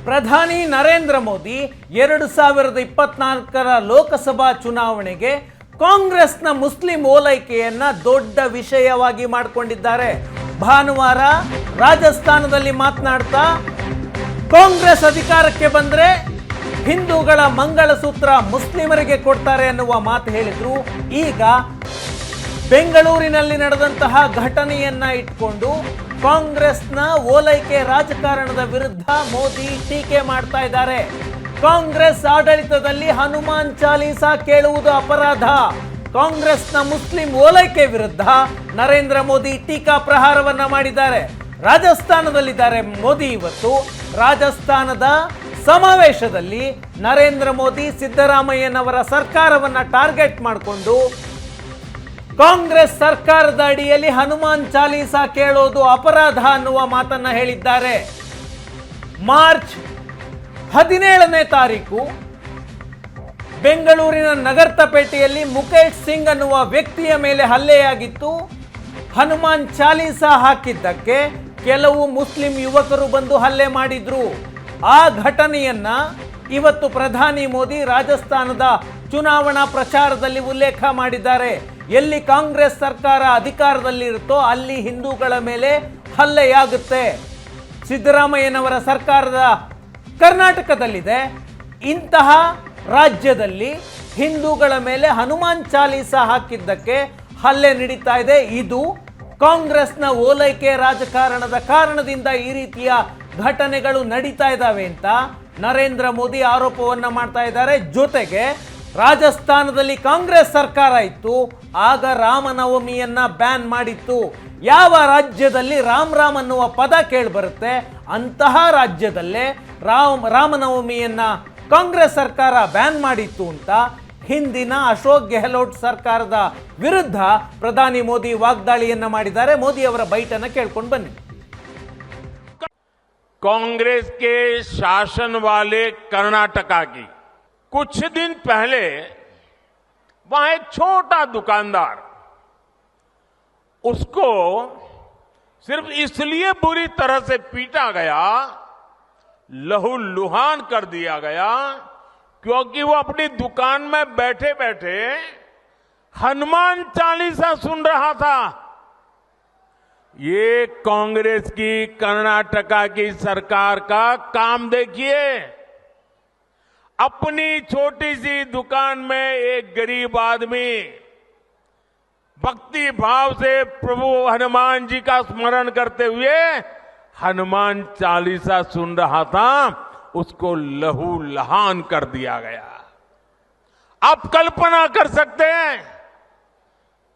ಪ್ರಧಾನಿ ನರೇಂದ್ರ ಮೋದಿ 2024ರ ಲೋಕಸಭಾ ಚುನಾವಣೆಗೆ ಕಾಂಗ್ರೆಸ್ನ ಮುಸ್ಲಿಂ ಓಲೈಕೆಯನ್ನ ದೊಡ್ಡ ವಿಷಯವಾಗಿ ಮಾಡಿಕೊಂಡಿದ್ದಾರೆ. ಭಾನುವಾರ ರಾಜಸ್ಥಾನದಲ್ಲಿ ಮಾತನಾಡ್ತಾ ಕಾಂಗ್ರೆಸ್ ಅಧಿಕಾರಕ್ಕೆ ಬಂದ್ರೆ ಹಿಂದೂಗಳ ಮಂಗಳಸೂತ್ರ ಮುಸ್ಲಿಮರಿಗೆ ಕೊಡ್ತಾರೆ ಅನ್ನುವ ಮಾತು ಹೇಳಿದ್ರು. ಈಗ ಬೆಂಗಳೂರಿನಲ್ಲಿ ನಡೆದಂತಹ ಘಟನೆಯನ್ನ ಇಟ್ಕೊಂಡು ಕಾಂಗ್ರೆಸ್ನ ಓಲೈಕೆ ರಾಜಕಾರಣದ ವಿರುದ್ಧ ಮೋದಿ ಟೀಕೆ ಮಾಡ್ತಾ ಇದ್ದಾರೆ. ಕಾಂಗ್ರೆಸ್ ಆಡಳಿತದಲ್ಲಿ ಹನುಮಾನ್ ಚಾಲೀಸಾ ಕೇಳುವುದು ಅಪರಾಧ. ಕಾಂಗ್ರೆಸ್ನ ಮುಸ್ಲಿಂ ಓಲೈಕೆ ವಿರುದ್ಧ ನರೇಂದ್ರ ಮೋದಿ ಟೀಕಾ ಪ್ರಹಾರವನ್ನ ಮಾಡಿದ್ದಾರೆ. ರಾಜಸ್ಥಾನದಲ್ಲಿದ್ದಾರೆ ಮೋದಿ. ಇವತ್ತು ರಾಜಸ್ಥಾನದ ಸಮಾವೇಶದಲ್ಲಿ ನರೇಂದ್ರ ಮೋದಿ ಸಿದ್ದರಾಮಯ್ಯನವರ ಸರ್ಕಾರವನ್ನ ಟಾರ್ಗೆಟ್ ಮಾಡಿಕೊಂಡು ಕಾಂಗ್ರೆಸ್ ಸರ್ಕಾರದ ಅಡಿಯಲ್ಲಿ ಹನುಮಾನ್ ಚಾಲೀಸಾ ಕೇಳೋದು ಅಪರಾಧ ಅನ್ನುವ ಮಾತನ್ನ ಹೇಳಿದ್ದಾರೆ. ಮಾರ್ಚ್ 17ನೇ ತಾರೀಕು ಬೆಂಗಳೂರಿನ ನಗರ್ತಪೇಟೆಯಲ್ಲಿ ಮುಕೇಶ್ ಸಿಂಗ್ ಅನ್ನುವ ವ್ಯಕ್ತಿಯ ಮೇಲೆ ಹಲ್ಲೆಯಾಗಿತ್ತು. ಹನುಮಾನ್ ಚಾಲೀಸಾ ಹಾಕಿದ್ದಕ್ಕೆ ಕೆಲವು ಮುಸ್ಲಿಂ ಯುವಕರು ಬಂದು ಹಲ್ಲೆ ಮಾಡಿದ್ರು. ಆ ಘಟನೆಯನ್ನ ಇವತ್ತು ಪ್ರಧಾನಿ ಮೋದಿ ರಾಜಸ್ಥಾನದ ಚುನಾವಣಾ ಪ್ರಚಾರದಲ್ಲಿ ಉಲ್ಲೇಖ ಮಾಡಿದ್ದಾರೆ. ಎಲ್ಲಿ ಕಾಂಗ್ರೆಸ್ ಸರ್ಕಾರ ಅಧಿಕಾರದಲ್ಲಿರುತ್ತೋ ಅಲ್ಲಿ ಹಿಂದೂಗಳ ಮೇಲೆ ಹಲ್ಲೆಯಾಗುತ್ತೆ. ಸಿದ್ದರಾಮಯ್ಯನವರ ಸರ್ಕಾರದ ಕರ್ನಾಟಕದಲ್ಲಿದೆ. ಇಂತಹ ರಾಜ್ಯದಲ್ಲಿ ಹಿಂದೂಗಳ ಮೇಲೆ ಹನುಮಾನ್ ಚಾಲೀಸಾ ಹಾಕಿದ್ದಕ್ಕೆ ಹಲ್ಲೆ ನಡೀತಾ ಇದೆ. ಇದು ಕಾಂಗ್ರೆಸ್ನ ಓಲೈಕೆ ರಾಜಕಾರಣದ ಕಾರಣದಿಂದ ಈ ರೀತಿಯ ಘಟನೆಗಳು ನಡೀತಾ ಇದ್ದಾವೆ ಅಂತ ನರೇಂದ್ರ ಮೋದಿ ಆರೋಪವನ್ನ ಮಾಡ್ತಾ ಇದ್ದಾರೆ. ಜೊತೆಗೆ ರಾಜಸ್ಥಾನದಲ್ಲಿ ಕಾಂಗ್ರೆಸ್ ಸರ್ಕಾರ ಇತ್ತು, ಆಗ ರಾಮನವಮಿಯನ್ನ ಬ್ಯಾನ್ ಮಾಡಿತ್ತು. ಯಾವ ರಾಜ್ಯದಲ್ಲಿ ರಾಮ್ ಅನ್ನುವ ಪದ ಕೇಳಿಬರುತ್ತೆ ಅಂತಹ ರಾಜ್ಯದಲ್ಲೇ ರಾಮನವಮಿಯನ್ನ ಕಾಂಗ್ರೆಸ್ ಸರ್ಕಾರ ಬ್ಯಾನ್ ಮಾಡಿತ್ತು ಅಂತ ಹಿಂದಿನ ಅಶೋಕ್ ಗೆಹ್ಲೋಟ್ ಸರ್ಕಾರದ ವಿರುದ್ಧ ಪ್ರಧಾನಿ ಮೋದಿ ವಾಗ್ದಾಳಿಯನ್ನ ಮಾಡಿದ್ದಾರೆ. ಮೋದಿ ಅವರ ಬೈಟನ್ನ ಕೇಳ್ಕೊಂಡು ಬನ್ನಿ. कांग्रेस के शासन वाले कर्नाटका की कुछ दिन पहले वहां एक छोटा दुकानदार, उसको सिर्फ इसलिए बुरी तरह से पीटा गया, लहूलुहान कर दिया गया, क्योंकि वो अपनी दुकान में बैठे बैठे हनुमान चालीसा सुन रहा था। ये कांग्रेस की कर्नाटका की सरकार का काम देखिए। अपनी छोटी सी दुकान में एक गरीब आदमी भक्ति भाव से प्रभु हनुमान जी का स्मरण करते हुए हनुमान चालीसा सुन रहा था, उसको लहू लहान कर दिया गया। आप कल्पना कर सकते हैं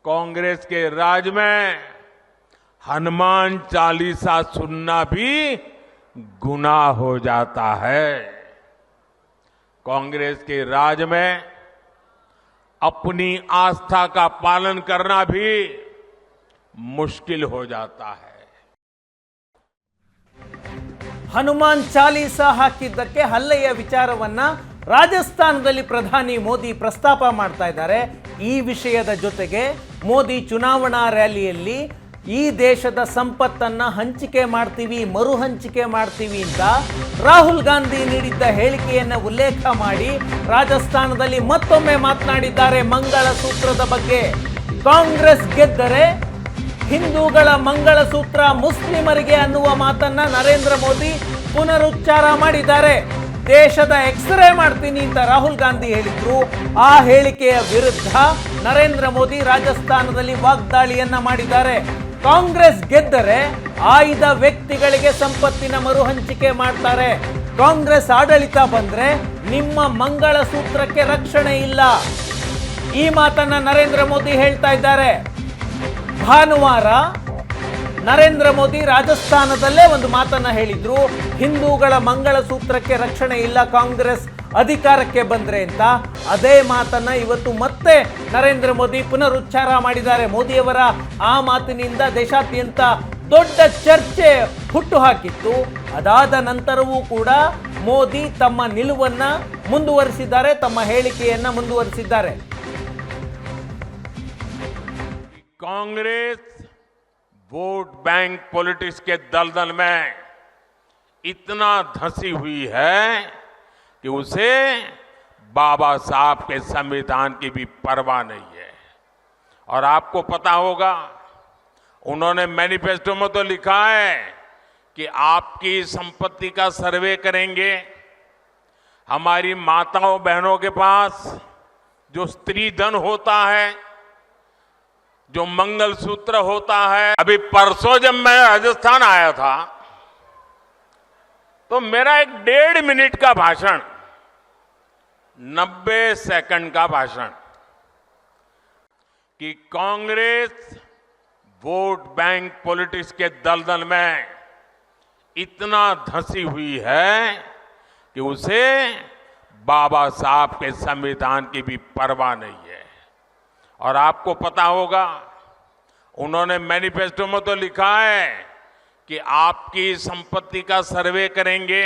कांग्रेस के राज में हनुमान चालीसा सुनना भी गुनाह हो जाता है। कांग्रेस के राज में अपनी आस्था का पालन करना भी मुश्किल हो जाता है। ಹನುಮಾನ್ ಚಾಲೀಸಾ ಹಾಕಿದ್ದಕ್ಕೆ ಹಲ್ಲೆಯ ವಿಚಾರವನ್ನ ರಾಜಸ್ಥಾನದಲ್ಲಿ ಪ್ರಧಾನಿ ಮೋದಿ ಪ್ರಸ್ತಾಪ ಮಾಡ್ತಾ ಇದ್ದಾರೆ. ಈ ವಿಷಯದ ಜೊತೆಗೆ ಮೋದಿ ಚುನಾವಣಾ ರ್ಯಾಲಿಯಲ್ಲಿ ಈ ದೇಶದ ಸಂಪತ್ತನ್ನ ಹಂಚಿಕೆ ಮಾಡ್ತೀವಿ, ಮರು ಹಂಚಿಕೆ ಮಾಡ್ತೀವಿ ಅಂತ ರಾಹುಲ್ ಗಾಂಧಿ ನೀಡಿದ್ದ ಹೇಳಿಕೆಯನ್ನು ಉಲ್ಲೇಖ ಮಾಡಿ ರಾಜಸ್ಥಾನದಲ್ಲಿ ಮತ್ತೊಮ್ಮೆ ಮಾತನಾಡಿದ್ದಾರೆ ಮಂಗಳಸೂತ್ರದ ಬಗ್ಗೆ. ಕಾಂಗ್ರೆಸ್ ಗೆದ್ದರೆ ಹಿಂದೂಗಳ ಮಂಗಳಸೂತ್ರ ಮುಸ್ಲಿಮರಿಗೆ ಅನ್ನುವ ಮಾತನ್ನ ನರೇಂದ್ರ ಮೋದಿ ಪುನರುಚ್ಚಾರ ಮಾಡಿದ್ದಾರೆ. ದೇಶದ ಎಕ್ಸ್ರೇ ಮಾಡ್ತೀನಿ ಅಂತ ರಾಹುಲ್ ಗಾಂಧಿ ಹೇಳಿದ್ರು. ಆ ಹೇಳಿಕೆಯ ವಿರುದ್ಧ ನರೇಂದ್ರ ಮೋದಿ ರಾಜಸ್ಥಾನದಲ್ಲಿ ವಾಗ್ದಾಳಿಯನ್ನ ಮಾಡಿದ್ದಾರೆ. ಕಾಂಗ್ರೆಸ್ ಗೆದ್ದರೆ ಆಯ್ದ ವ್ಯಕ್ತಿಗಳಿಗೆ ಸಂಪತ್ತಿನ ಮರು ಹಂಚಿಕೆ ಮಾಡ್ತಾರೆ. ಕಾಂಗ್ರೆಸ್ ಆಡಳಿತ ಬಂದ್ರೆ ನಿಮ್ಮ ಮಂಗಳಸೂತ್ರಕ್ಕೆ ರಕ್ಷಣೆ ಇಲ್ಲ. ಈ ಮಾತನ್ನ ನರೇಂದ್ರ ಮೋದಿ ಹೇಳ್ತಾ ಇದ್ದಾರೆ. ಭಾನುವಾರ ನರೇಂದ್ರ ಮೋದಿ ರಾಜಸ್ಥಾನದಲ್ಲೇ ಒಂದು ಮಾತನ್ನ ಹೇಳಿದ್ರು, ಹಿಂದೂಗಳ ಮಂಗಳಸೂತ್ರಕ್ಕೆ ರಕ್ಷಣೆ ಇಲ್ಲ ಕಾಂಗ್ರೆಸ್ ಅಧಿಕಾರಕ್ಕೆ ಬಂದ್ರೆ ಅಂತ. ಅದೇ ಮಾತನ್ನ ಇವತ್ತು ಮತ್ತೆ ನರೇಂದ್ರ ಮೋದಿ ಪುನರುಚ್ಚಾರ ಮಾಡಿದ್ದಾರೆ. ಮೋದಿಯವರ ಆ ಮಾತಿನಿಂದ ದೇಶಾದ್ಯಂತ ದೊಡ್ಡ ಚರ್ಚೆ ಹುಟ್ಟು ಹಾಕಿತ್ತು. ಅದಾದ ನಂತರವೂ ಕೂಡ ಮೋದಿ ತಮ್ಮ ನಿಲುವನ್ನ ಮುಂದುವರಿಸಿದ್ದಾರೆ, ತಮ್ಮ ಹೇಳಿಕೆಯನ್ನ ಮುಂದುವರಿಸಿದ್ದಾರೆ. कांग्रेस वोट बैंक पॉलिटिक्स के दलदल में इतना धंसी हुई है कि उसे बाबा साहब के संविधान की भी परवाह नहीं है। और आपको पता होगा, उन्होंने मैनिफेस्टो में तो लिखा है कि आपकी संपत्ति का सर्वे करेंगे, हमारी माताओं बहनों के पास जो स्त्री धन होता है, जो मंगलसूत्र होता है। अभी परसों जब मैं राजस्थान आया था तो मेरा एक 1.5 मिनट का भाषण, 90 सेकंड का भाषण, कि कांग्रेस वोट बैंक पॉलिटिक्स के दलदल में इतना धंसी हुई है कि उसे बाबा साहब के संविधान की भी परवाह नहीं है। और आपको पता होगा, उन्होंने मैनिफेस्टो में तो लिखा है कि आपकी संपत्ति का सर्वे करेंगे,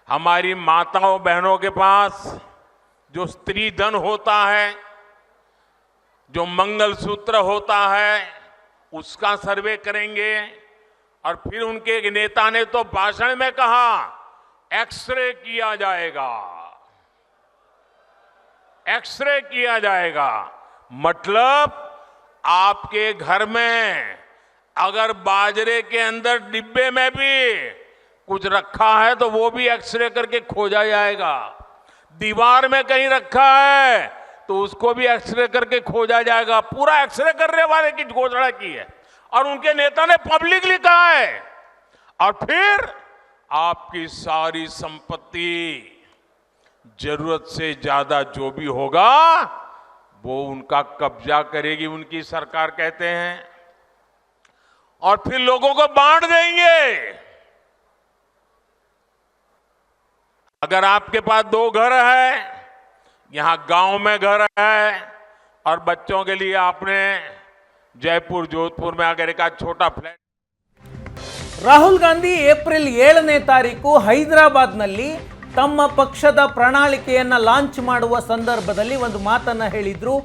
हमारी माताओं बहनों के पास जो स्त्री धन होता है, जो मंगलसूत्र होता है, उसका सर्वे करेंगे। और फिर उनके एक नेता ने तो भाषण में कहा, एक्सरे किया जाएगा, एक्सरे किया जाएगा। मतलब आपके घर में अगर बाजरे के अंदर डिब्बे में भी कुछ रखा है तो वो भी एक्सरे करके खोजा जाएगा। दीवार में कहीं रखा है तो उसको भी एक्सरे करके खोजा जाएगा। पूरा एक्सरे करने वाले की घोषणा की है और उनके नेता ने पब्लिकली कहा है। और फिर आपकी सारी संपत्ति, जरूरत से ज्यादा जो भी होगा वो उनका कब्जा करेगी उनकी सरकार, कहते हैं, और फिर लोगों को बांट देंगे। अगर आपके पास 2 घर है, यहां गांव में घर है, और बच्चों के लिए आपने जयपुर जोधपुर में अगर एक छोटा फ्लैट। ರಾಹುಲ್ ಗಾಂಧಿ ಏಪ್ರಿಲ್ 7ನೇ ತಾರೀಕು ಹೈದರಾಬಾದ್ನಲ್ಲಿ ತಮ್ಮ ಪಕ್ಷದ ಪ್ರಣಾಳಿಕೆಯನ್ನ ಲಾಂಚ್ ಮಾಡುವ ಸಂದರ್ಭದಲ್ಲಿ ಒಂದು ಮಾತನ್ನ ಹೇಳಿದ್ರು.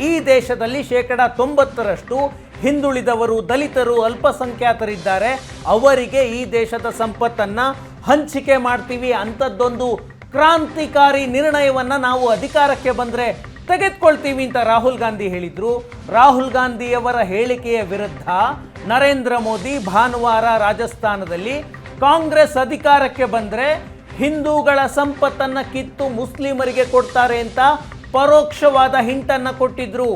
ಈ ದೇಶದಲ್ಲಿ 90% ಹಿಂದುಳಿದವರು, ದಲಿತರು, ಅಲ್ಪಸಂಖ್ಯಾತರಿದ್ದಾರೆ, ಅವರಿಗೆ ಈ ದೇಶದ ಸಂಪತ್ತನ್ನ ಹಂಚಿಕೆ ಮಾಡ್ತೀವಿ, ಅಂಥದ್ದೊಂದು ಕ್ರಾಂತಿಕಾರಿ ನಿರ್ಣಯವನ್ನ ನಾವು ಅಧಿಕಾರಕ್ಕೆ ಬಂದ್ರೆ ತೆಗೆದುಕೊಳ್ತೀವಿ ಅಂತ ರಾಹುಲ್ ಗಾಂಧಿ ಹೇಳಿದ್ರು. ರಾಹುಲ್ ಗಾಂಧಿಯವರ ಹೇಳಿಕೆಯ ವಿರುದ್ಧ ನರೇಂದ್ರ ಮೋದಿ ಭಾನುವಾರ ರಾಜಸ್ಥಾನದಲ್ಲಿ ಕಾಂಗ್ರೆಸ್ ಅಧಿಕಾರಕ್ಕೆ ಬಂದ್ರೆ ಹಿಂದೂಗಳ ಸಂಪತ್ತನ್ನ ಕಿತ್ತು ಮುಸ್ಲಿಮರಿಗೆ ಕೊಡ್ತಾರೆ ಅಂತ ಪರೋಕ್ಷವಾದ ಹಿಂಟನ್ನ ಕೊಟ್ಟಿದ್ರು.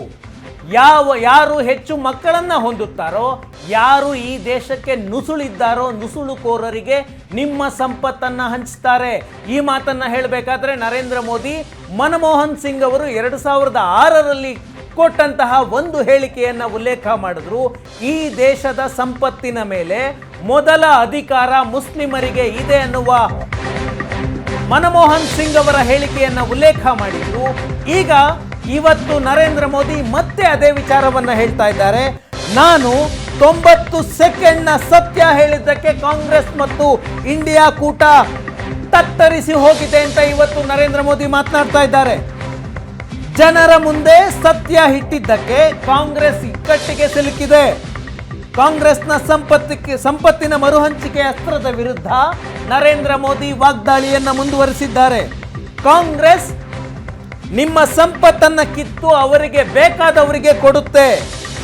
ಯಾರು ಹೆಚ್ಚು ಮಕ್ಕಳನ್ನ ಹೊಂದುತ್ತಾರೋ, ಯಾರು ಈ ದೇಶಕ್ಕೆ ನುಸುಳಿದ್ದಾರೋ, ನುಸುಳುಕೋರರಿಗೆ ನಿಮ್ಮ ಸಂಪತ್ತನ್ನ ಹಂಚ್ತಾರೆ. ಈ ಮಾತನ್ನ ಹೇಳಬೇಕಾದ್ರೆ ನರೇಂದ್ರ ಮೋದಿ ಮನಮೋಹನ್ ಸಿಂಗ್ ಅವರು 2006ರಲ್ಲಿ ಕೊಟ್ಟಂತಹ ಒಂದು ಹೇಳಿಕೆಯನ್ನ ಉಲ್ಲೇಖ ಮಾಡಿದ್ರು. ಈ ದೇಶದ ಸಂಪತ್ತಿನ ಮೇಲೆ ಮೊದಲ ಅಧಿಕಾರ ಮುಸ್ಲಿಮರಿಗೆ ಇದೆ ಅನ್ನುವ ಮನಮೋಹನ್ ಸಿಂಗ್ ಅವರ ಹೇಳಿಕೆಯನ್ನ ಉಲ್ಲೇಖ ಮಾಡಿದ್ರು. ಈಗ ಇವತ್ತು ನರೇಂದ್ರ ಮೋದಿ ಮತ್ತೆ ಅದೇ ವಿಚಾರವನ್ನ ಹೇಳ್ತಾ ಇದ್ದಾರೆ. ನಾನು 90 ಸೆಕೆಂಡ್ನ ಸತ್ಯ ಹೇಳಿದ್ದಕ್ಕೆ ಕಾಂಗ್ರೆಸ್ ಮತ್ತು ಇಂಡಿಯಾ ಕೂಟ ತತ್ತರಿಸಿ ಹೋಗಿದೆ ಅಂತ ಇವತ್ತು ನರೇಂದ್ರ ಮೋದಿ ಮಾತನಾಡ್ತಾ ಇದ್ದಾರೆ. ಜನರ ಮುಂದೆ ಸತ್ಯ ಇಟ್ಟಿದ್ದಕ್ಕೆ ಕಾಂಗ್ರೆಸ್ ಇಕ್ಕಟ್ಟಿಗೆ ಸಿಲುಕಿದೆ. ಕಾಂಗ್ರೆಸ್ನ ಸಂಪತ್ತಿನ ಮರುಹಂಚಿಕೆ ಅಸ್ತ್ರದ ವಿರುದ್ಧ ನರೇಂದ್ರ ಮೋದಿ ವಾಗ್ದಾಳಿಯನ್ನ ಮುಂದುವರಿಸಿದ್ದಾರೆ. ಕಾಂಗ್ರೆಸ್ ನಿಮ್ಮ ಸಂಪತ್ತನ್ನ ಕಿತ್ತು ಅವರಿಗೆ ಬೇಕಾದವರಿಗೆ ಕೊಡುತ್ತೆ.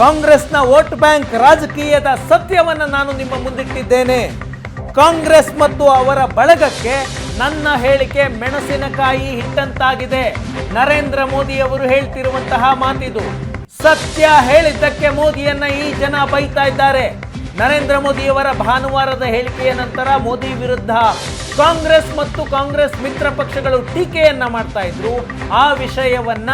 ಕಾಂಗ್ರೆಸ್ನ ವೋಟ್ ಬ್ಯಾಂಕ್ ರಾಜಕೀಯದ ಸತ್ಯವನ್ನ ನಾನು ನಿಮ್ಮ ಮುಂದಿಟ್ಟಿದ್ದೇನೆ. ಕಾಂಗ್ರೆಸ್ ಮತ್ತು ಅವರ ಬಳಗಕ್ಕೆ ನನ್ನ ಹೇಳಿಕೆ ಮೆಣಸಿನಕಾಯಿ ಹಿಟ್ಟಂತಾಗಿದೆ. ನರೇಂದ್ರ ಮೋದಿ ಅವರು ಹೇಳ್ತಿರುವಂತಹ ಮಾತಿದು. ಸತ್ಯ ಹೇಳಿದ್ದಕ್ಕೆ ಮೋದಿಯನ್ನ ಈ ಜನ ಬೈತಾ ಇದ್ದಾರೆ. ನರೇಂದ್ರ ಮೋದಿಯವರ ಭಾನುವಾರದ ಹೇಳಿಕೆಯ ನಂತರ ಮೋದಿ ವಿರುದ್ಧ ಕಾಂಗ್ರೆಸ್ ಮತ್ತು ಕಾಂಗ್ರೆಸ್ ಮಿತ್ರ ಪಕ್ಷಗಳು ಟೀಕೆಯನ್ನ ಮಾಡ್ತಾ ಇದ್ರು. ಆ ವಿಷಯವನ್ನ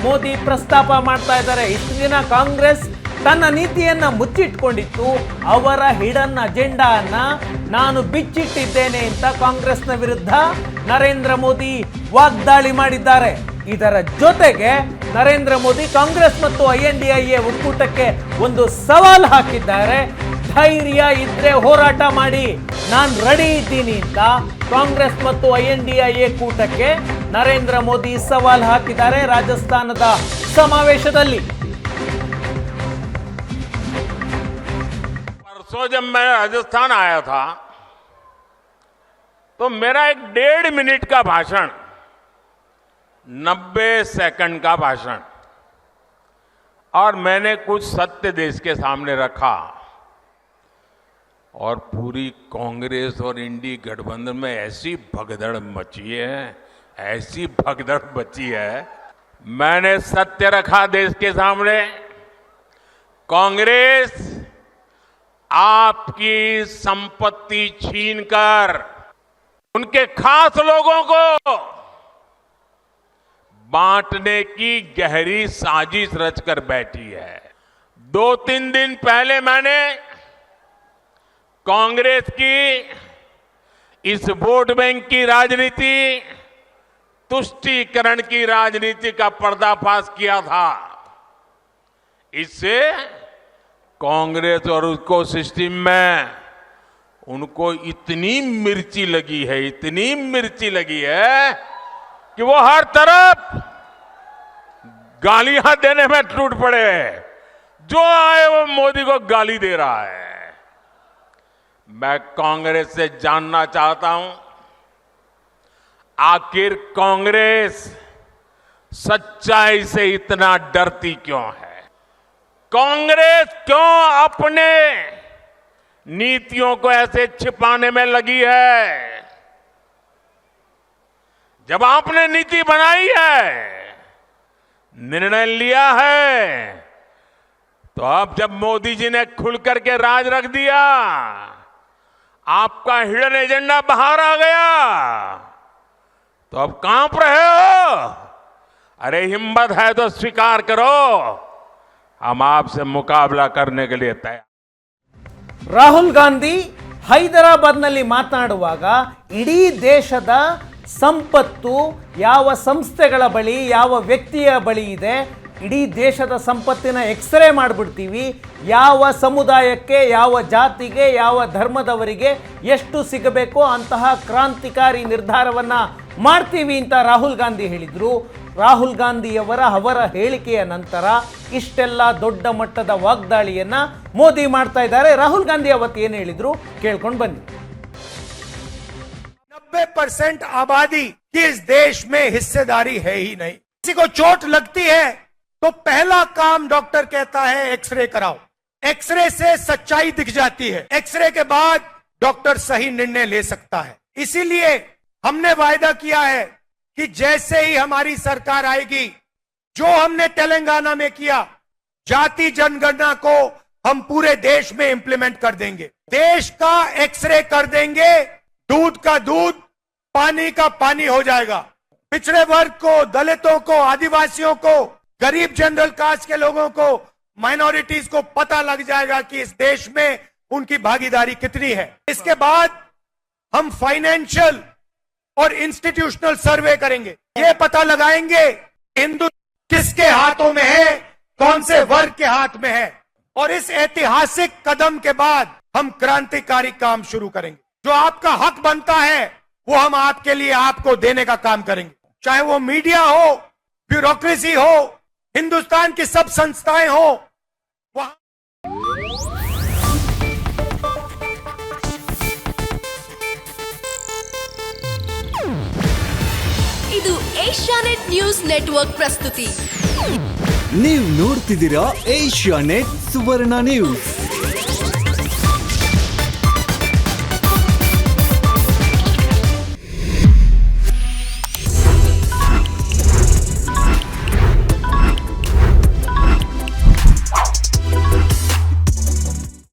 ಮೋದಿ ಪ್ರಸ್ತಾಪ ಮಾಡ್ತಾ ಇದ್ದಾರೆ. ಇಷ್ಟು ದಿನ ಕಾಂಗ್ರೆಸ್ ತನ್ನ ನೀತಿಯನ್ನ ಮುಚ್ಚಿಟ್ಕೊಂಡಿತ್ತು. ಅವರ ಹಿಡನ್ ಅಜೆಂಡಾನ್ನ ನಾನು ಬಿಚ್ಚಿಟ್ಟಿದ್ದೇನೆ ಅಂತ ಕಾಂಗ್ರೆಸ್ನ ವಿರುದ್ಧ ನರೇಂದ್ರ ಮೋದಿ ವಾಗ್ದಾಳಿ ಮಾಡಿದ್ದಾರೆ. ಇದರ ಜೊತೆಗೆ ನರೇಂದ್ರ ಮೋದಿ ಕಾಂಗ್ರೆಸ್ ಮತ್ತು INDIA ಒಕ್ಕೂಟಕ್ಕೆ ಒಂದು ಸವಾಲು ಹಾಕಿದ್ದಾರೆ. ಧೈರ್ಯ ಇದ್ರೆ ಹೋರಾಟ ಮಾಡಿ, ನಾನು ರೆಡಿ ಇದ್ದೀನಿ ಅಂತ ಕಾಂಗ್ರೆಸ್ ಮತ್ತು INDIA ಕೂಟಕ್ಕೆ ನರೇಂದ್ರ ಮೋದಿ ಸವಾಲು ಹಾಕಿದ್ದಾರೆ ರಾಜಸ್ಥಾನದ ಸಮಾವೇಶದಲ್ಲಿ. परसों जब मैं राजस्थान आया था तो मेरा एक 1.5 मिनट का भाषण 90 सेकंड का भाषण और मैंने कुछ सत्य देश के सामने रखा और पूरी कांग्रेस और इंडी गठबंधन में ऐसी भगदड़ मची है, ऐसी भगदड़ मची है। मैंने सत्य रखा देश के सामने। कांग्रेस आपकी संपत्ति छीनकर उनके खास लोगों को बांटने की गहरी साजिश रचकर बैठी है। 2-3 दिन पहले मैंने कांग्रेस की इस वोट बैंक की राजनीति, तुष्टीकरण की राजनीति का पर्दाफाश किया था। इससे कांग्रेस और उसको सिस्टम में उनको इतनी मिर्ची लगी है, इतनी मिर्ची लगी है कि वो हर तरफ गालियां देने में टूट पड़े। जो आए वो मोदी को गाली दे रहा है। मैं कांग्रेस से जानना चाहता हूं, आखिर कांग्रेस सच्चाई से इतना डरती क्यों है? कांग्रेस क्यों अपने नीतियों को ऐसे छिपाने में लगी है? जब आपने नीति बनाई है, निर्णय लिया है, तो अब जब मोदी जी ने खुल करके राज रख दिया, आपका हिडन एजेंडा बाहर आ गया, तो अब कांप रहे हो? अरे हिम्मत है तो स्वीकार करो, हम आपसे मुकाबला करने के लिए तैयार। ರಾಹುಲ್ ಗಾಂಧಿ ಹೈದರಾಬಾದ್ನಲ್ಲಿ ಮಾತನಾಡುವಾಗ ಇಡೀ ದೇಶದ ಸಂಪತ್ತು ಯಾವ ಸಂಸ್ಥೆಗಳ ಬಳಿ, ಯಾವ ವ್ಯಕ್ತಿಯ ಬಳಿ ಇದೆ, ಇಡೀ ದೇಶದ ಸಂಪತ್ತಿನ ಎಕ್ಸ್ರೇ ಮಾಡಿಬಿಡ್ತೀವಿ, ಯಾವ ಸಮುದಾಯಕ್ಕೆ, ಯಾವ ಜಾತಿಗೆ, ಯಾವ ಧರ್ಮದವರಿಗೆ ಎಷ್ಟು ಸಿಗಬೇಕೋ ಅಂತಹ ಕ್ರಾಂತಿಕಾರಿ ನಿರ್ಧಾರವನ್ನು ಮಾಡ್ತೀವಿ ಅಂತ ರಾಹುಲ್ ಗಾಂಧಿ ಹೇಳಿದರು. ರಾಹುಲ್ ಗಾಂಧಿಯವರ ಹೇಳಿಕೆಯ ನಂತರ ಇಷ್ಟೆಲ್ಲ ದೊಡ್ಡ ಮಟ್ಟದ ವಾಗ್ದಾಳಿಯನ್ನು ಮೋದಿ ಮಾಡ್ತಾ ಇದ್ದಾರೆ. ರಾಹುಲ್ ಗಾಂಧಿ ಅವತ್ತು ಏನು ಹೇಳಿದ್ರು ಕೇಳ್ಕೊಂಡು ಬನ್ನಿ. 90% आबादी की इस देश में हिस्सेदारी है ही नहीं। किसी को चोट लगती है तो पहला काम डॉक्टर कहता है एक्सरे कराओ। एक्सरे से सच्चाई दिख जाती है, एक्सरे के बाद डॉक्टर सही निर्णय ले सकता है। इसीलिए हमने वायदा किया है कि जैसे ही हमारी सरकार आएगी, जो हमने तेलंगाना में किया, जाति जनगणना को हम पूरे देश में इंप्लीमेंट कर देंगे। देश का एक्सरे कर देंगे, दूध का दूध, पानी का पानी हो जाएगा। पिछड़े वर्ग को, दलितों को, आदिवासियों को, गरीब जनरल कास्ट के लोगों को, माइनॉरिटीज को पता लग जाएगा कि इस देश में उनकी भागीदारी कितनी है। इसके बाद हम फाइनेंशियल और इंस्टीट्यूशनल सर्वे करेंगे। ये पता लगाएंगे हिंदू किसके हाथों में है, कौन से वर्ग के हाथ में है। और इस ऐतिहासिक कदम के बाद हम क्रांतिकारी काम शुरू करेंगे। जो आपका हक बनता है वो हम आपके लिए, आपको देने का काम करेंगे। चाहे वो मीडिया हो, ब्यूरोक्रेसी हो, हिंदुस्तान की सब संस्थाएं हो, वहां ಇದು ಏಷ್ಯಾನೆಟ್ ನ್ಯೂಸ್ ನೆಟ್ವರ್ಕ್ ಪ್ರಸ್ತುತಿ. ನೀವು ನೋಡ್ತಿದ್ದೀರಾ ಏಷ್ಯಾನೆಟ್ ಸುವರ್ಣ ನ್ಯೂಸ್.